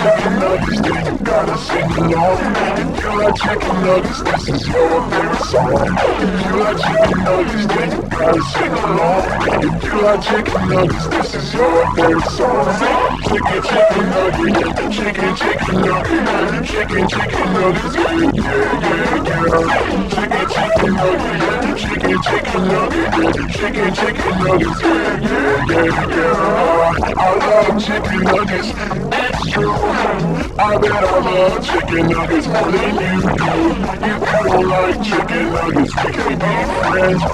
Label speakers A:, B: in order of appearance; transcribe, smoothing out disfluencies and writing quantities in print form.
A: chicken nuggets, then you gotta sing along. If you like chicken nuggets, this is your favorite song. If you like chicken nuggets, then you gotta sing along. If you like chicken nuggets, this is your favorite song. Chicken, chicken nuggets, chicken nuggets, chicken nuggets, yeah. Chicken nuggets, chicken nuggets, chicken nuggets, yeah. I love chicken nuggets, it's true. I bet I love chicken nuggets more than you do. If you don't like chicken nuggets, we can be friends.